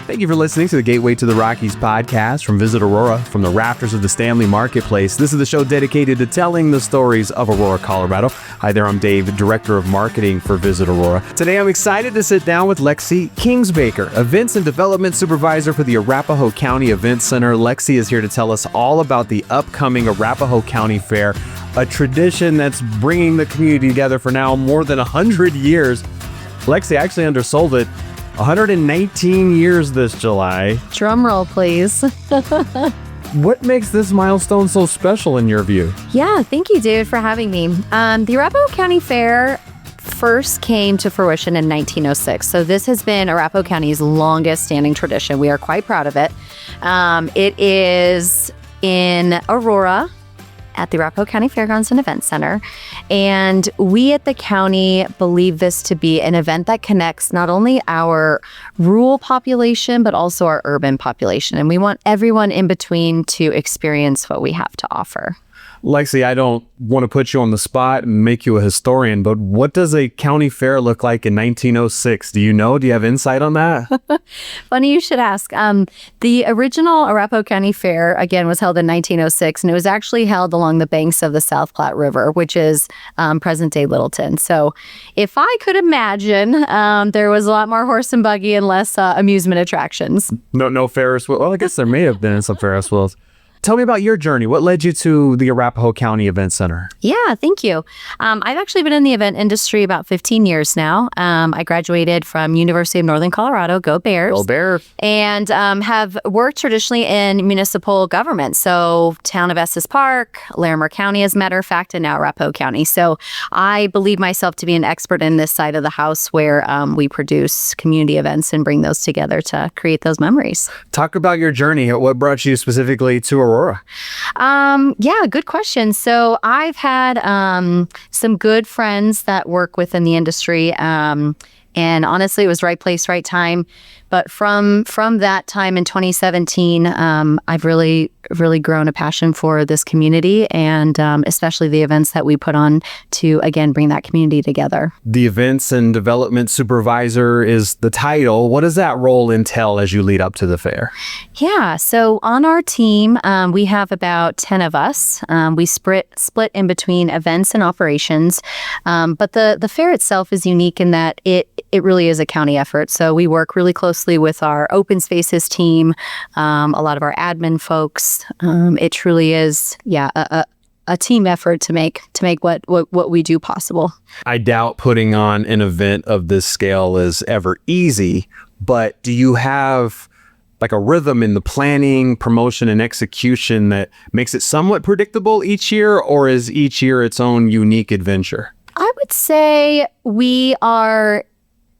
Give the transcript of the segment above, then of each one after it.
Thank you for listening to the Gateway to the Rockies podcast from Visit Aurora from the rafters of the Stanley Marketplace. This is the show dedicated to telling the stories of Aurora, Colorado. Hi there, I'm Dave, Director of Marketing for Visit Aurora. Today I'm excited to sit down with Lexy Kingsbaker, Events and Development Supervisor for the Arapahoe County Event Center. Lexy is here to tell us all about the upcoming Arapahoe County Fair, a tradition that's bringing the community together for now more than 100 years. Lexy actually undersold it. 119 years this July. Drum roll, please. What makes this milestone so special in your view? Yeah, thank you, David, for having me. The Arapahoe County Fair first came to fruition in 1906. So this has been Arapahoe County's longest standing tradition. We are quite proud of it. It is in Aurora at the Arapahoe County Fairgrounds and Event Center. And we at the county believe this to be an event that connects not only our rural population, but also our urban population. And we want everyone in between to experience what we have to offer. Lexy, I don't want to put you on the spot and make you a historian, but what does a county fair look like in 1906? Do you know? Do you have insight on that? Funny you should ask. The original Arapahoe County Fair, again, was held in 1906, and it was actually held along the banks of the South Platte River, which is present-day Littleton. So if I could imagine, there was a lot more horse and buggy and less amusement attractions. No Ferris wheel. Well, I guess there may have been some Ferris wheels. Tell me about your journey. What led you to the Arapahoe County Event Center? Yeah, thank you. I've actually been in the event industry about 15 years now. I graduated from University of Northern Colorado, go Bears. Go Bears. And have worked traditionally in municipal government. So town of Estes Park, Larimer County, as a matter of fact, and now Arapahoe County. So I believe myself to be an expert in this side of the house where we produce community events and bring those together to create those memories. Talk about your journey. What brought you specifically to Aurora? Yeah, good question. So I've had some good friends that work within the industry. And honestly, it was right place, right time. But from that time in 2017, I've really grown a passion for this community and especially the events that we put on to, again, bring that community together. The Events and Development Supervisor is the title. What does that role entail as you lead up to the fair? Yeah, so on our team, we have about 10 of us. We split in between events and operations. But the fair itself is unique in that it really is a county effort. So we work really closely with our open spaces team, a lot of our admin folks. It truly is, a team effort to make what we do possible. I doubt putting on an event of this scale is ever easy, but do you have like a rhythm in the planning, promotion, and execution that makes it somewhat predictable each year, or is each year its own unique adventure? I would say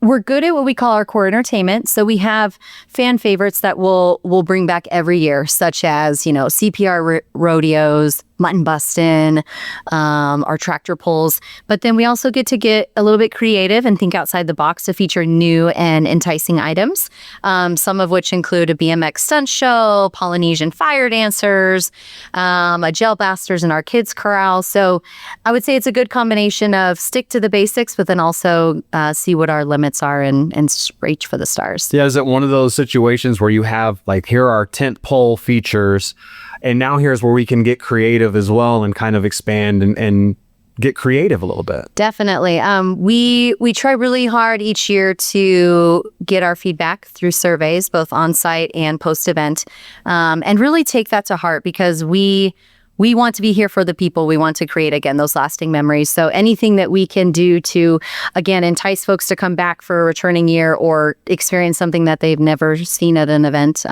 we're good at what we call our core entertainment. So we have fan favorites that we'll bring back every year, such as, CPR rodeos, mutton bustin', our tractor pulls. But then we also get a little bit creative and think outside the box to feature new and enticing items, some of which include a BMX stunt show, Polynesian fire dancers, a gel blasters in our kids' corral. So I would say it's a good combination of stick to the basics, but then also see what our limits are and reach for the stars. Yeah, is it one of those situations where you have here are our tent pole features, and now here's where we can get creative as well and kind of expand and get creative a little bit? Definitely. We try really hard each year to get our feedback through surveys, both on-site and post-event, and really take that to heart because we want to be here for the people. We want to create, again, those lasting memories. So anything that we can do to, again, entice folks to come back for a returning year or experience something that they've never seen at an event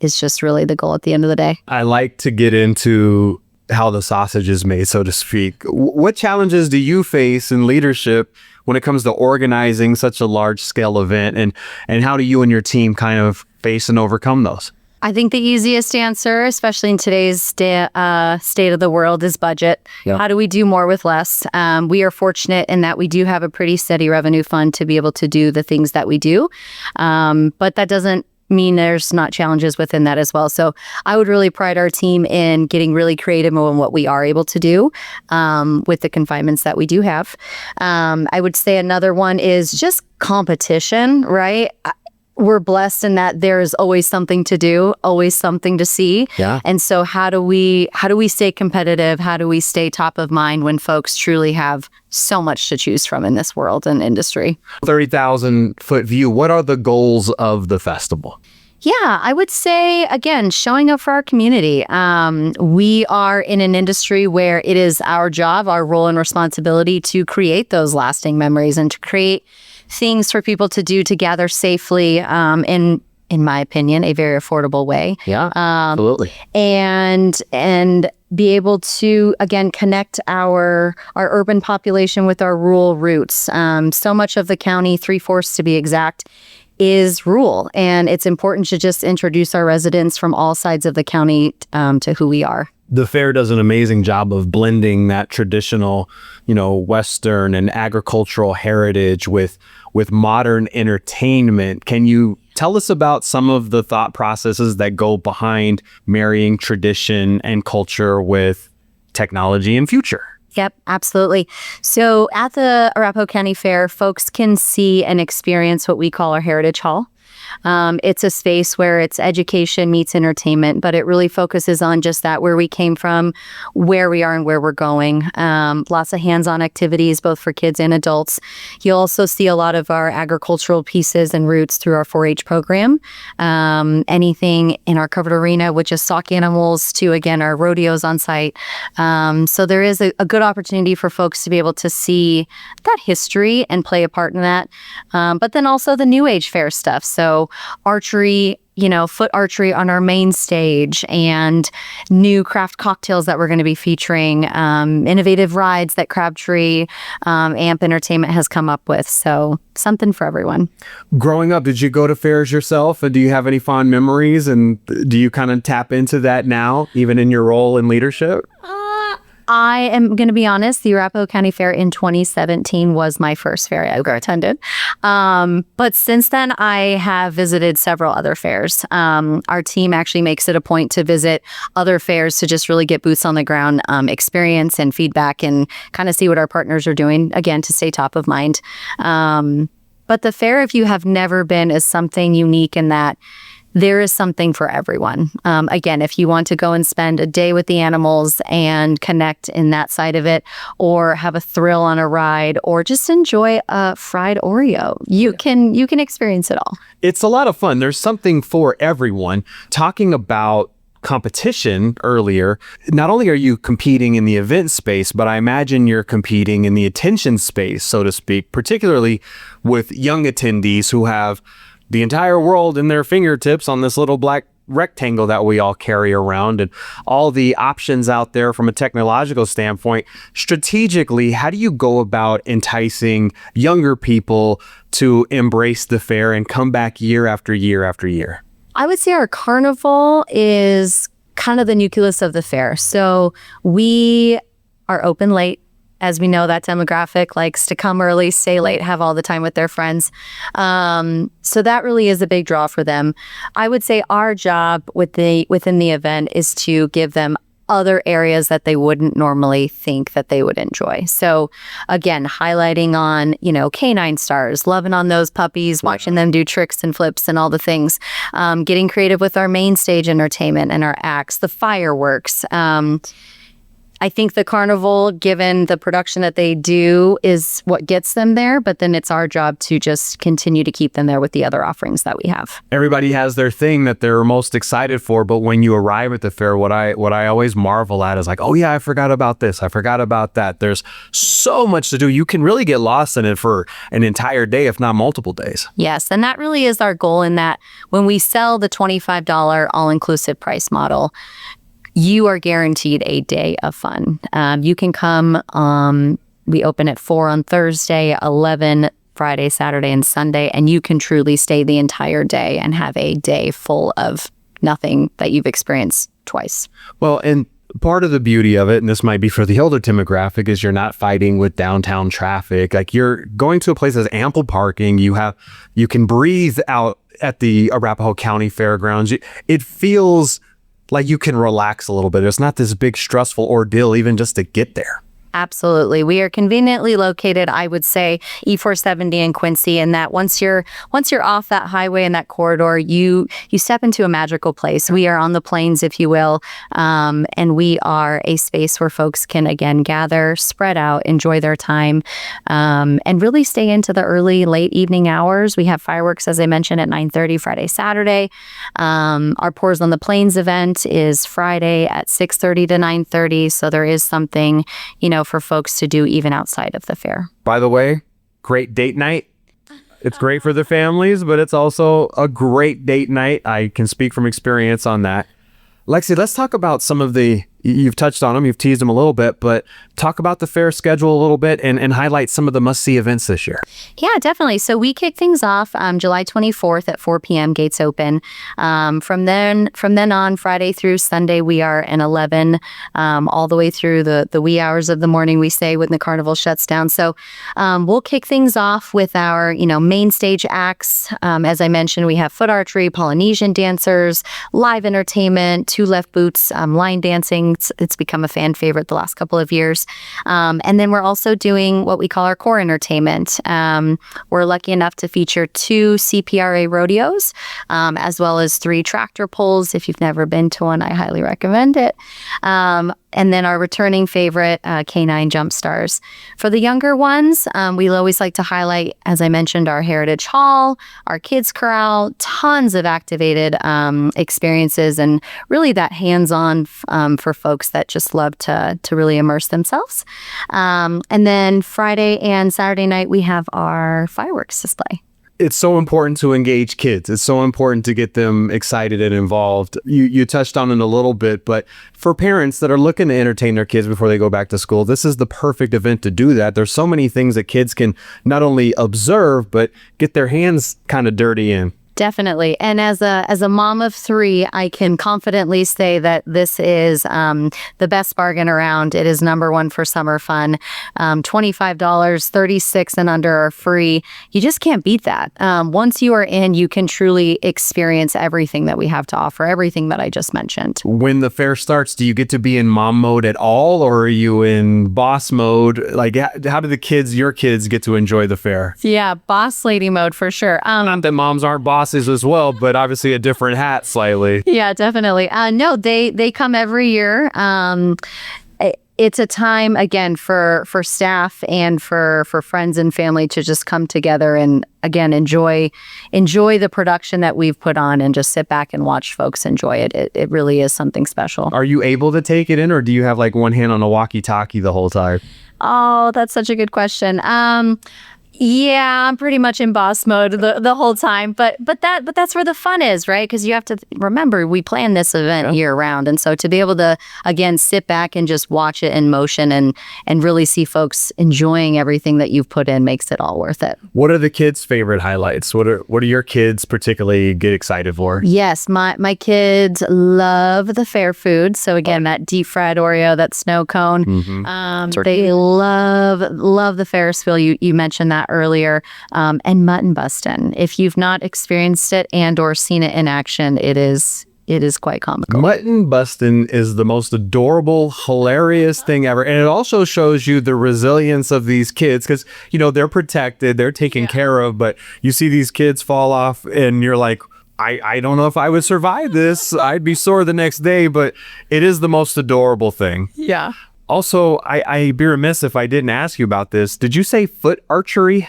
is just really the goal at the end of the day. I like to get into how the sausage is made, so to speak. What challenges do you face in leadership when it comes to organizing such a large-scale event, and how do you and your team kind of face and overcome those? I think the easiest answer, especially in today's state of the world, is budget. Yep. How do we do more with less? We are fortunate in that we do have a pretty steady revenue fund to be able to do the things that we do. But that doesn't mean there's not challenges within that as well. So I would really pride our team in getting really creative on what we are able to do with the confinements that we do have. I would say another one is just competition, right? we're blessed in that there is always something to do, always something to see. Yeah. And so how do we stay competitive? How do we stay top of mind when folks truly have so much to choose from in this world and industry? 30,000 foot view. What are the goals of the festival? Yeah, I would say, again, showing up for our community. We are in an industry where it is our job, our role and responsibility to create those lasting memories and to create things for people to do to gather safely in my opinion, a very affordable way. Yeah, absolutely. And be able to, again, connect our urban population with our rural roots. So much of the county, 3/4 to be exact, is rural, and it's important to just introduce our residents from all sides of the county to who we are. The fair does an amazing job of blending that traditional, Western and agricultural heritage with modern entertainment. Can you tell us about some of the thought processes that go behind marrying tradition and culture with technology and future? Yep, absolutely. So at the Arapahoe County Fair, folks can see and experience what we call our Heritage Hall. It's a space where it's education meets entertainment, but it really focuses on just that, where we came from, where we are, and where we're going. Lots of hands-on activities, both for kids and adults. You'll also see a lot of our agricultural pieces and roots through our 4-H program. Anything in our covered arena, which is stock animals, to, again, our rodeos on site. So there is a good opportunity for folks to be able to see that history and play a part in that. But then also the New Age fair stuff. So archery, foot archery on our main stage, and new craft cocktails that we're going to be featuring, innovative rides that Crabtree AMP Entertainment has come up with. So something for everyone. Growing up, did you go to fairs yourself? And do you have any fond memories? And do you kind of tap into that now, even in your role in leadership? I am going to be honest, the Arapahoe County Fair in 2017 was my first fair I ever attended. But since then, I have visited several other fairs. Our team actually makes it a point to visit other fairs to just really get boots on the ground experience and feedback and kind of see what our partners are doing, again, to stay top of mind. But the fair, if you have never been, is something unique in that there is something for everyone. Again, if you want to go and spend a day with the animals and connect in that side of it, or have a thrill on a ride, or just enjoy a fried Oreo, you can experience it all. It's a lot of fun. There's something for everyone. Talking about competition earlier, not only are you competing in the event space, but I imagine you're competing in the attention space, so to speak, particularly with young attendees who have the entire world in their fingertips on this little black rectangle that we all carry around, and all the options out there from a technological standpoint. Strategically, how do you go about enticing younger people to embrace the fair and come back year after year after year? I would say our carnival is kind of the nucleus of the fair. So we are open late. As we know, that demographic likes to come early, stay late, have all the time with their friends. So that really is a big draw for them. I would say our job within the event is to give them other areas that they wouldn't normally think that they would enjoy. So again, highlighting on, canine stars, loving on those puppies, watching them do tricks and flips and all the things, getting creative with our main stage entertainment and our acts, the fireworks. I think the carnival, given the production that they do, is what gets them there, but then it's our job to just continue to keep them there with the other offerings that we have. Everybody has their thing that they're most excited for, but when you arrive at the fair, what I always marvel at is like, oh yeah, I forgot about this, I forgot about that. There's so much to do. You can really get lost in it for an entire day, if not multiple days. Yes, and that really is our goal, in that when we sell the $25 all-inclusive price model, you are guaranteed a day of fun. You can come, we open at 4 on Thursday, 11 Friday, Saturday, and Sunday, and you can truly stay the entire day and have a day full of nothing that you've experienced twice. Well, and part of the beauty of it, and this might be for the older demographic, is you're not fighting with downtown traffic. Like, you're going to a place that's ample parking. You can breathe out at the Arapahoe County Fairgrounds. It feels like you can relax a little bit. It's not this big stressful ordeal even just to get there. Absolutely. We are conveniently located, I would say, E470 in Quincy, and that once you're off that highway and that corridor, you step into a magical place. We are on the plains, if you will, and we are a space where folks can, again, gather, spread out, enjoy their time, and really stay into the early, late evening hours. We have fireworks, as I mentioned, at 9:30 Friday, Saturday. Our Pours on the Plains event is Friday at 6:30 to 9:30, so there is something, for folks to do even outside of the fair. By the way, great date night. It's great for the families, but it's also a great date night. I can speak from experience on that. Lexy, let's talk about some of you've touched on them, you've teased them a little bit, but talk about the fair schedule a little bit and highlight some of the must-see events this year. Yeah, definitely. So we kick things off July 24th at 4 p.m. Gates open. From then on, Friday through Sunday, we are an 11 all the way through the wee hours of the morning, we say, when the carnival shuts down. So we'll kick things off with our main stage acts. As I mentioned, we have foot archery, Polynesian dancers, live entertainment, two left boots, line dancing. It's become a fan favorite the last couple of years. And then we're also doing what we call our core entertainment. We're lucky enough to feature 2 CPRA rodeos, as well as 3 tractor pulls. If you've never been to one, I highly recommend it. And then our returning favorite, Canine Jump Stars. For the younger ones, we always like to highlight, as I mentioned, our Heritage Hall, our Kids Corral, tons of activated experiences, and really that hands-on for folks that just love to really immerse themselves. And then Friday and Saturday night, we have our fireworks display. It's so important to engage kids. It's so important to get them excited and involved. You touched on it a little bit, but for parents that are looking to entertain their kids before they go back to school, this is the perfect event to do that. There's so many things that kids can not only observe, but get their hands kind of dirty in. Definitely. And as a mom of 3, I can confidently say that this is the best bargain around. It is number 1 for summer fun. $25, 36 and under are free. You just can't beat that. Once you are in, you can truly experience everything that we have to offer, everything that I just mentioned. When the fair starts, do you get to be in mom mode at all, or are you in boss mode? Like, how do your kids get to enjoy the fair? Yeah, boss lady mode for sure. Not that moms aren't bosses as well, but obviously a different hat slightly. Yeah, definitely. No, they come every year. It's a time, again, for staff and for friends and family to just come together and, again, enjoy the production that we've put on and just sit back and watch folks enjoy it. It really is something special. Are you able to take it in, or do you have like one hand on a walkie-talkie the whole time? Oh, that's such a good question. Yeah, I'm pretty much in boss mode the whole time, but that's where the fun is, right? Because you have to remember we plan this event year round, and so to be able to again sit back and just watch it in motion and really see folks enjoying everything that you've put in makes it all worth it. What are the kids' favorite highlights? What are your kids particularly get excited for? Yes, my kids love the fair food. So again, that deep fried Oreo, that snow cone. Mm-hmm. They love the Ferris wheel. You mentioned that earlier, and mutton bustin'. If you've not experienced it and or seen it in action, it is quite comical. Mutton bustin' is the most adorable, hilarious thing ever. And it also shows you the resilience of these kids because, they're protected, they're taken care of, but you see these kids fall off and you're like, I don't know if I would survive this. I'd be sore the next day, but it is the most adorable thing. Yeah. Also, I'd be remiss if I didn't ask you about this. Did you say foot archery?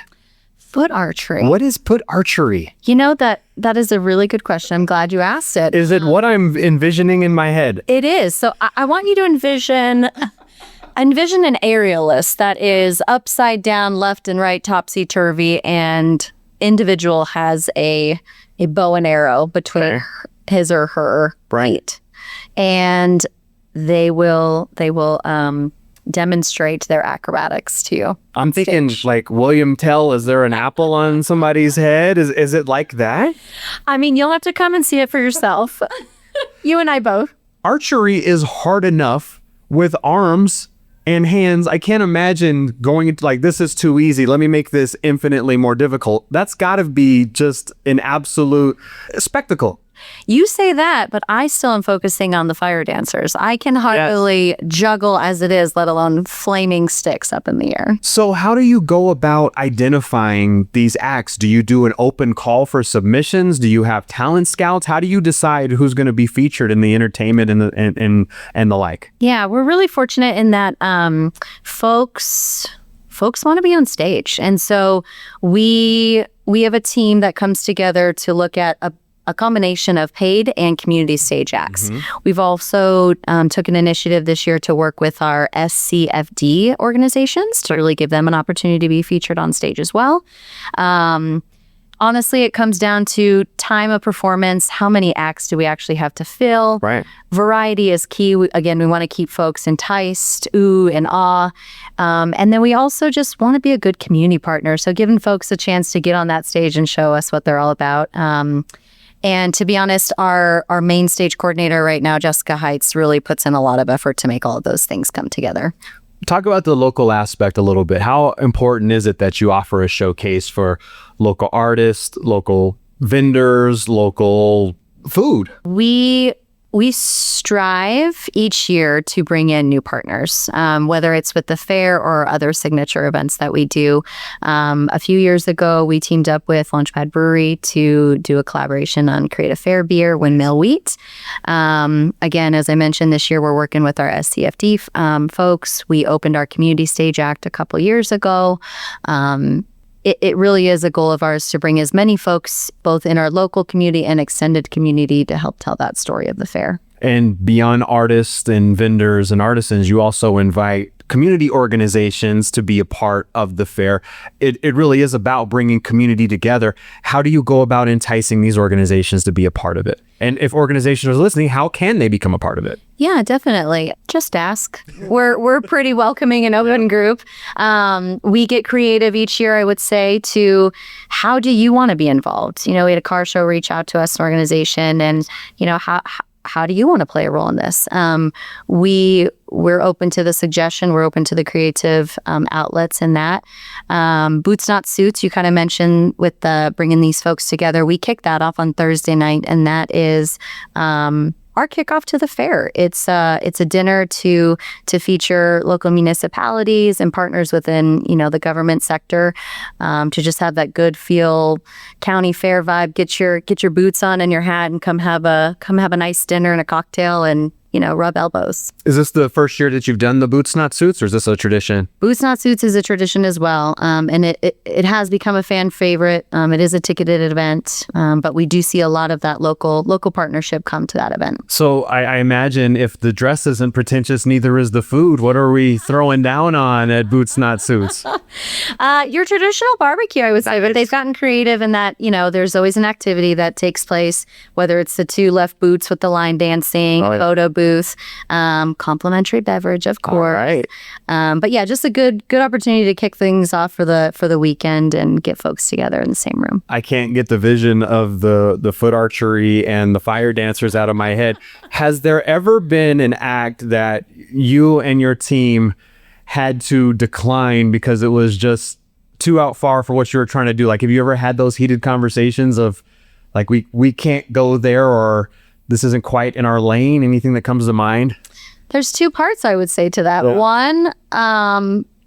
Foot archery. What is foot archery? That is a really good question. I'm glad you asked it. Is it what I'm envisioning in my head? It is. So I want you to envision an aerialist that is upside down, left and right, topsy-turvy, and individual has a bow and arrow between his or her right. And they will demonstrate their acrobatics to you. I'm thinking like William Tell, is there an apple on somebody's head? Is it like that? I mean, you'll have to come and see it for yourself. You and I both. Archery is hard enough with arms and hands. I can't imagine going into like, this is too easy, let me make this infinitely more difficult. That's got to be just an absolute spectacle. You say that, but I still am focusing on the fire dancers. I can hardly juggle as it is, let alone flaming sticks up in the air. So how do you go about identifying these acts? Do you do an open call for submissions? Do you have talent scouts? How do you decide who's going to be featured in the entertainment and the like? Yeah, we're really fortunate in that folks want to be on stage. And so we have a team that comes together to look at a combination of paid and community stage acts. We've also took an initiative this year to work with our SCFD organizations to really give them an opportunity to be featured on stage as well. Honestly, it comes down to time of performance. How many acts do we actually have to fill? Right. Variety is key. Again, we want to keep folks enticed, ooh and ah. And then we also just want to be a good community partner. So giving folks a chance to get on that stage and show us what they're all about. And to be honest, our main stage coordinator right now, Jessica Heights, really puts in a lot of effort to make all of those things come together. Talk about the local aspect a little bit. How important is it that you offer a showcase for local artists, local vendors, local food? We strive each year to bring in new partners, whether it's with the fair or other signature events that we do. A few years ago, we teamed up with Launchpad Brewery to do a collaboration on Create a Fair beer, Windmill Wheat. Again, as I mentioned, this year we're working with our SCFD folks. We opened our community stage act a couple years ago. It really is a goal of ours to bring as many folks, both in our local community and extended community, to help tell that story of the fair. And beyond artists and vendors and artisans, you also invite community organizations to be a part of the fair. It really is about bringing community together. How do you go about enticing these organizations to be a part of it? And if organizations are listening, how can they become a part of it? Yeah, definitely. Just ask. We're pretty welcoming and open group. We get creative each year, I would say, to how do you want to be involved? We had a car show reach out to us, an organization, and how do you want to play a role in this? We're open to the suggestion. We're open to the creative outlets in that. Boots Not Suits, you kind of mentioned with bringing these folks together. We kick that off on Thursday night, and that is our kickoff to the fair. It's a dinner to feature local municipalities and partners within the government sector, to just have that good feel county fair vibe. Get your boots on and your hat and come have a nice dinner and a cocktail and rub elbows. Is this the first year that you've done the Boots Not Suits, or is this a tradition? Boots Not Suits is a tradition as well, and it has become a fan favorite. It is a ticketed event, but we do see a lot of that local partnership come to that event. So I imagine if the dress isn't pretentious, neither is the food. What are we throwing down on at Boots Not Suits? Your traditional barbecue, I would say, but they've gotten creative in that, there's always an activity that takes place, whether it's the two left boots with the line dancing, photo booth, complimentary beverage, of course. All right. But yeah, just a good opportunity to kick things off for the weekend and get folks together in the same room. I can't get the vision of the foot archery and the fire dancers out of my head. Has there ever been an act that you and your team had to decline because it was just too out far for what you were trying to do? Like, have you ever had those heated conversations of like, we can't go there, or this isn't quite in our lane? Anything that comes to mind? There's two parts I would say to that. Yeah. One,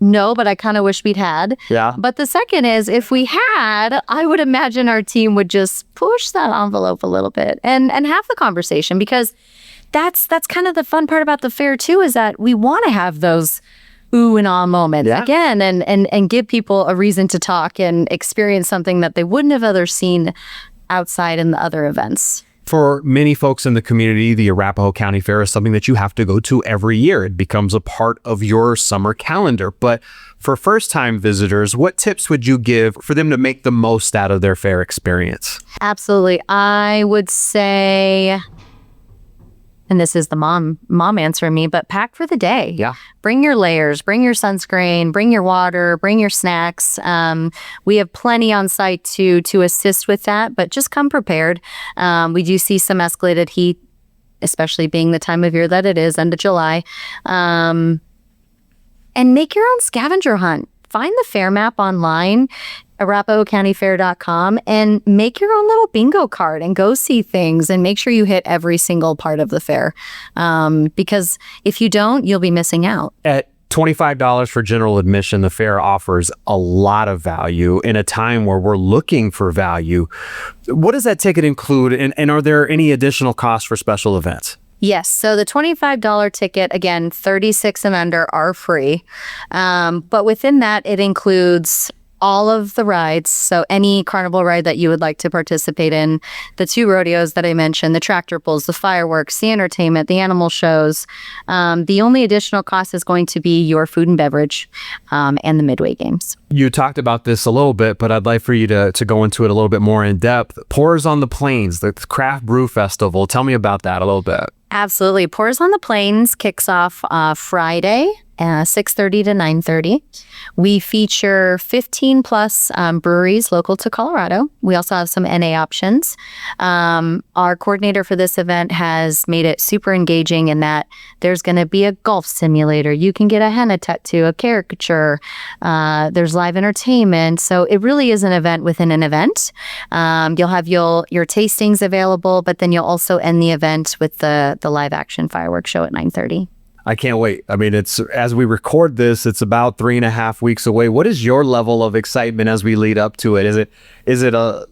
no, but I kind of wish we'd had. Yeah. But the second is, if we had, I would imagine our team would just push that envelope a little bit and have the conversation, because that's kind of the fun part about the fair too, is that we want to have those ooh and ah moments again, and give people a reason to talk and experience something that they wouldn't have other seen outside in the other events. For many folks in the community, the Arapahoe County Fair is something that you have to go to every year. It becomes a part of your summer calendar. But for first-time visitors, what tips would you give for them to make the most out of their fair experience? Absolutely. I would say, and this is the mom answering me, but pack for the day. Yeah. Bring your layers, bring your sunscreen, bring your water, bring your snacks. We have plenty on site to assist with that, but just come prepared. We do see some escalated heat, especially being the time of year that it is, end of July. And make your own scavenger hunt. Find the fair map online. ArapahoeCountyFair.com and make your own little bingo card and go see things and make sure you hit every single part of the fair. Because if you don't, you'll be missing out. At $25 for general admission, the fair offers a lot of value in a time where we're looking for value. What does that ticket include? And are there any additional costs for special events? Yes. So the $25 ticket, again, 36 and under are free. But within that, it includes all of the rides. So any carnival ride that you would like to participate in, the 2 rodeos that I mentioned, the tractor pulls, the fireworks, the entertainment, the animal shows. The only additional cost is going to be your food and beverage and the midway games. You talked about this a little bit, but I'd like for you to go into it a little bit more in depth. Pours on the Plains, the Craft Brew Festival. Tell me about that a little bit. Absolutely. Pours on the Plains kicks off Friday, 6:30 to 9:30. We feature 15 plus breweries local to Colorado. We also have some NA options. Our coordinator for this event has made it super engaging in that there's going to be a golf simulator. You can get a henna tattoo, a caricature. There's live entertainment. So it really is an event within an event. You'll have your tastings available, but then you'll also end the event with the live action fireworks show at 9:30. I can't wait. I mean, it's as we record this, it's about 3.5 weeks away. What is your level of excitement as we lead up to it? Is it a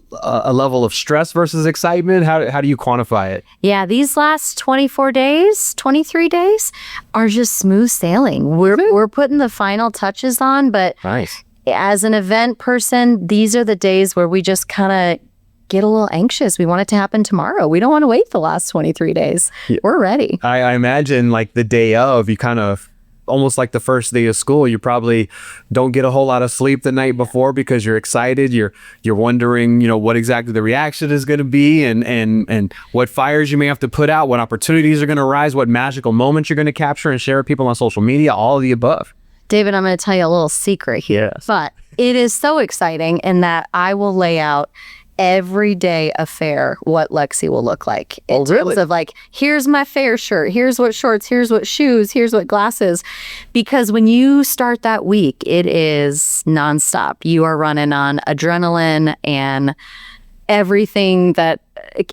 level of stress versus excitement? How do you quantify it? Yeah, these last 24 days, 23 days are just smooth sailing. We're putting the final touches on, but Nice. As an event person, these are the days where we just kind of get a little anxious. We want it to happen tomorrow. We don't want to wait the last 23 days. Yeah. We're ready. I imagine like the day of, you kind of almost like the first day of school, you probably don't get a whole lot of sleep the night before because you're excited. You're wondering, what exactly the reaction is going to be and what fires you may have to put out, what opportunities are going to arise, what magical moments you're going to capture and share with people on social media, all of the above. David, I'm going to tell you a little secret here. Yes. But it is so exciting in that I will lay out every day a fair what Lexy will look like in terms of like, here's my fair shirt, here's what shorts, here's what shoes, here's what glasses. Because when you start that week, it is nonstop. You are running on adrenaline and everything that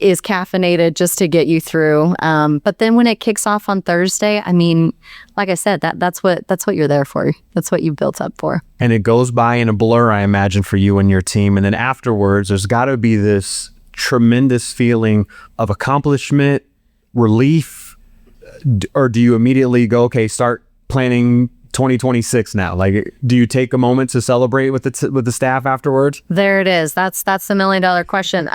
is caffeinated just to get you through. But then when it kicks off on Thursday, I mean, like I said, that's what you're there for. That's what you built up for. And it goes by in a blur, I imagine, for you and your team. And then afterwards, there's got to be this tremendous feeling of accomplishment, relief, or do you immediately go, okay, start planning 2026 now? Like, do you take a moment to celebrate with the staff afterwards? There it is. That's the $1 million question.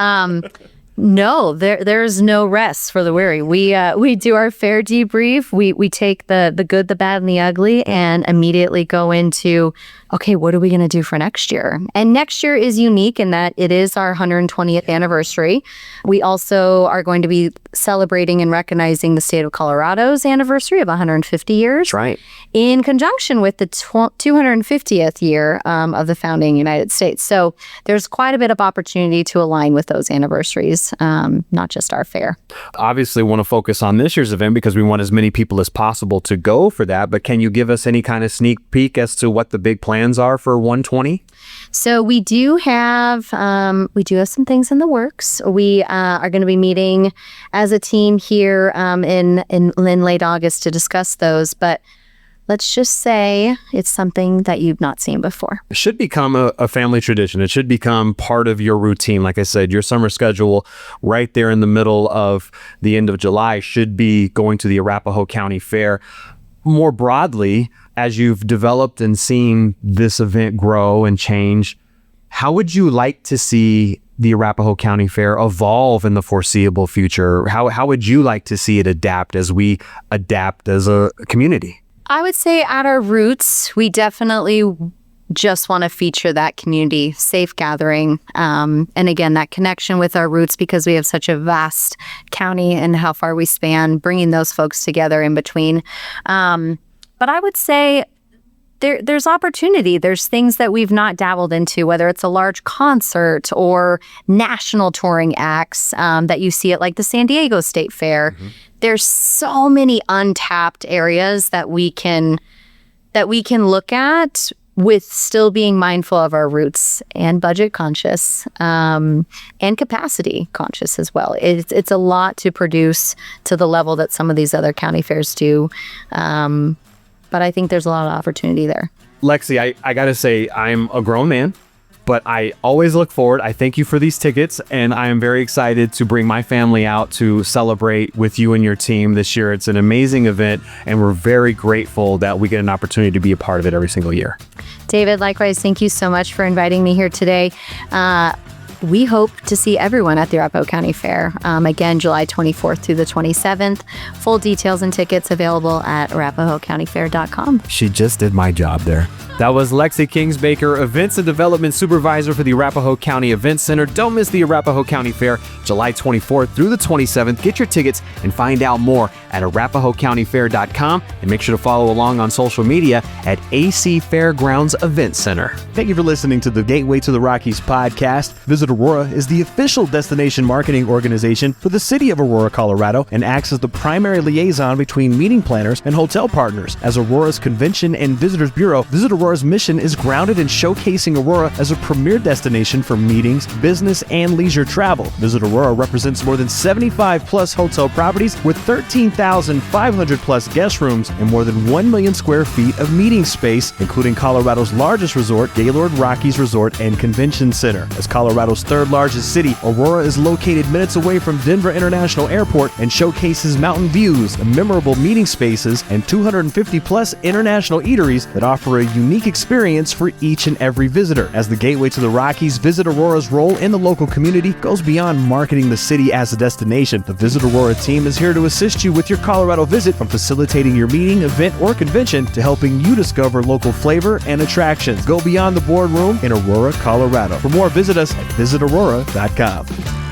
No, there's no rest for the weary. We do our fair debrief. We take the good, the bad, and the ugly, and immediately go into, okay, what are we going to do for next year? And next year is unique in that it is our 120th anniversary. We also are going to be celebrating and recognizing the state of Colorado's anniversary of 150 years. That's right. In conjunction with the 250th year of the founding United States. So there's quite a bit of opportunity to align with those anniversaries, not just our fair. Obviously want to focus on this year's event because we want as many people as possible to go for that. But can you give us any kind of sneak peek as to what the big plans are for 120? So we do have some things in the works. We are going to be meeting as a team here in late August to discuss those. But let's just say it's something that you've not seen before. It should become a family tradition. It should become part of your routine. Like I said, your summer schedule right there in the middle of the end of July should be going to the Arapahoe County Fair. More broadly, as you've developed and seen this event grow and change, how would you like to see the Arapahoe County Fair evolve in the foreseeable future? How would you like to see it adapt as we adapt as a community? I would say at our roots, we definitely just want to feature that community safe gathering. And again, that connection with our roots because we have such a vast county and how far we span, bringing those folks together in between. But I would say there's opportunity. There's things that we've not dabbled into, whether it's a large concert or national touring acts that you see at like the San Diego State Fair. Mm-hmm. There's so many untapped areas that we can look at with still being mindful of our roots and budget conscious, and capacity conscious as well. It's a lot to produce to the level that some of these other county fairs do. But I think there's a lot of opportunity there. Lexy, I got to say, I'm a grown man, but I always look forward. I thank you for these tickets, and I am very excited to bring my family out to celebrate with you and your team this year. It's an amazing event, and we're very grateful that we get an opportunity to be a part of it every single year. David, likewise, thank you so much for inviting me here today. We hope to see everyone at the Arapahoe County Fair. Again, July 24th through the 27th. Full details and tickets available at arapahoecountyfair.com. She just did my job there. That was Lexy Kingsbaker, Events and Development Supervisor for the Arapahoe County Event Center. Don't miss the Arapahoe County Fair, July 24th through the 27th. Get your tickets and find out more at arapahoecountyfair.com, and make sure to follow along on social media at AC Fairgrounds Event Center. Thank you for listening to the Gateway to the Rockies podcast. Visit Aurora is the official destination marketing organization for the city of Aurora, Colorado, and acts as the primary liaison between meeting planners and hotel partners. As Aurora's Convention and Visitors Bureau, Visit Aurora's mission is grounded in showcasing Aurora as a premier destination for meetings, business, and leisure travel. Visit Aurora represents more than 75 plus hotel properties with 13,500 plus guest rooms and more than 1 million square feet of meeting space, including Colorado's largest resort, Gaylord Rockies Resort and Convention Center. As Colorado's third largest city, Aurora is located minutes away from Denver International Airport and showcases mountain views, memorable meeting spaces, and 250 plus international eateries that offer a unique experience for each and every visitor. As the gateway to the Rockies, Visit Aurora's role in the local community goes beyond marketing the city as a destination. The Visit Aurora team is here to assist you with your Colorado visit, from facilitating your meeting, event, or convention to helping you discover local flavor and attractions. Go beyond the boardroom in Aurora, Colorado. For more, visit us at visitaurora.com.